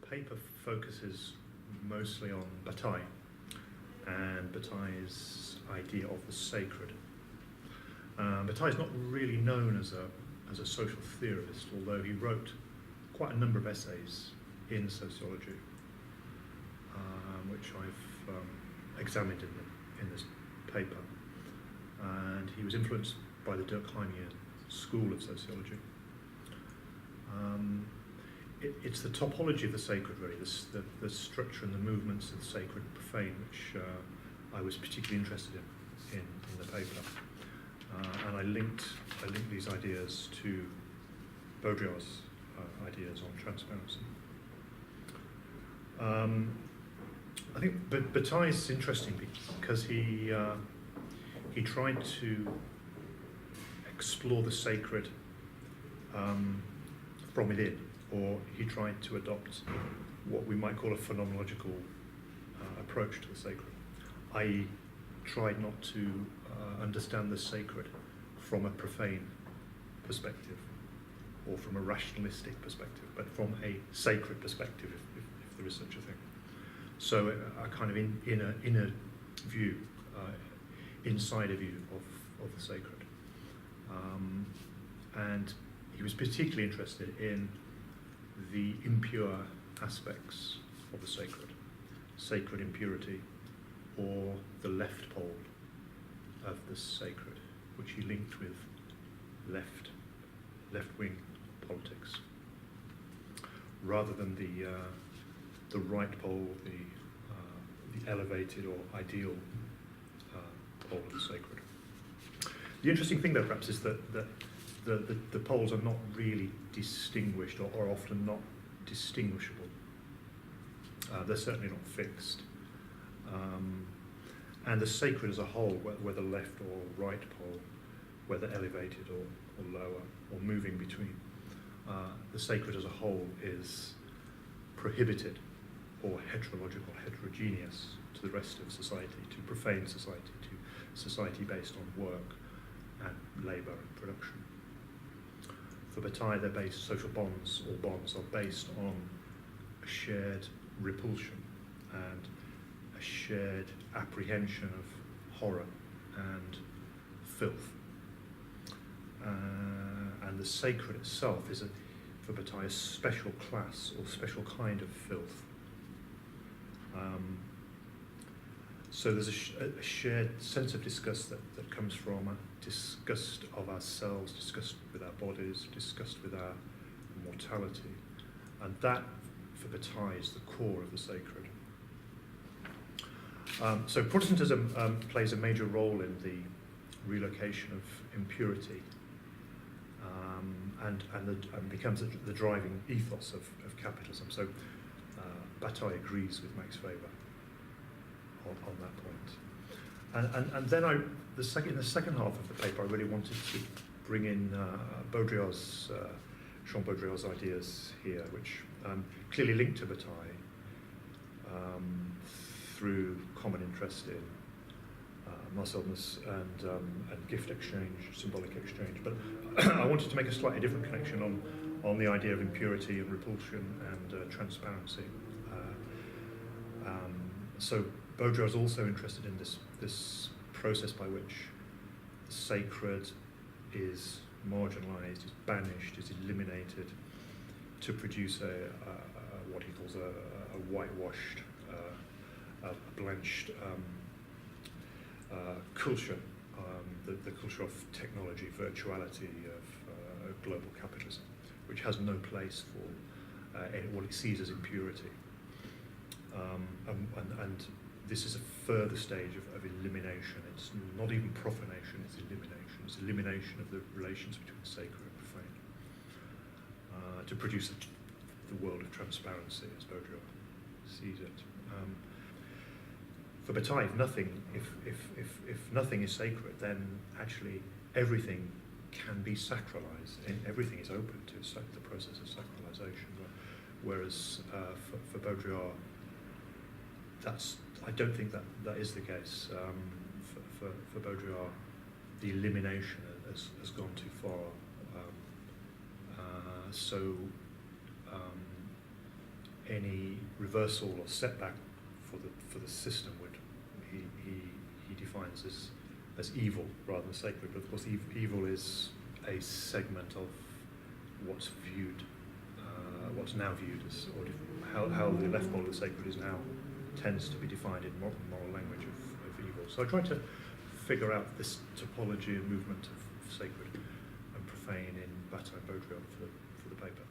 paper focuses mostly on Bataille and Bataille's idea of the sacred. Bataille is not really known as a social theorist, although he wrote quite a number of essays in sociology, which I've examined in this paper. And he was influenced by the Durkheimian school of sociology. It's the topology of the sacred, really, the structure and the movements of the sacred and profane, which I was particularly interested in the paper. And I linked these ideas to Baudrillard's ideas on transparency. I think Bataille is interesting because he tried to explore the sacred from within, or he tried to adopt what we might call a phenomenological approach to the sacred, i.e. tried not to understand the sacred from a profane perspective or from a rationalistic perspective, but from a sacred perspective, if there is such a thing. So a kind of inner view, insider view of the sacred. And he was particularly interested in the impure aspects of the sacred impurity, or the left pole of the sacred, which he linked with left-wing politics, rather than the right pole, the elevated or ideal pole of the sacred. The interesting thing, though, perhaps, is that the poles are not really distinguished, or often not distinguishable. They're certainly not fixed. And the sacred as a whole, whether left or right pole, whether elevated or lower, or moving between, the sacred as a whole is prohibited, or heterological, heterogeneous to the rest of society, to profane society, to society based on work and labour and production. For Bataille, they're based, social bonds, or bonds, are based on a shared repulsion and a shared apprehension of horror and filth. And the sacred itself is, for Bataille, a special class or special kind of filth. So there's a shared sense of disgust that comes from a disgust of ourselves, disgust with our bodies, disgust with our mortality. And that, for Bataille, is the core of the sacred. So Protestantism plays a major role in the relocation of impurity, and becomes the driving ethos of capitalism. So Bataille agrees with Max Weber on that point. And then in the second half of the paper, I really wanted to bring in Baudrillard's, Jean Baudrillard's ideas here, which clearly linked to Bataille through common interest in Marcelness and gift exchange, symbolic exchange. But I wanted to make a slightly different connection on the idea of impurity and repulsion and transparency. So Baudrillard is also interested in this process by which the sacred is marginalised, is banished, is eliminated, to produce what he calls a whitewashed, a blanched culture, the culture of technology, virtuality, of global capitalism, which has no place for what it sees as impurity. And this is a further stage of elimination. It's not even profanation, it's elimination. It's elimination of the relations between sacred and profane, to produce the world of transparency, as Baudrillard sees it. For Bataille, if nothing is sacred, then actually everything can be sacralized, and everything is open to the process of sacralization. Whereas for Baudrillard, I don't think that is the case. For Baudrillard, the elimination has gone too far. So any reversal or setback for the system would he defines as evil rather than sacred. But of course, evil is a segment of what's viewed, what's now viewed as, or how the left pole of the sacred is now tends to be defined in moral language of evil. So I tried to figure out this topology and movement of sacred and profane in Bataille and Baudrillard for the paper.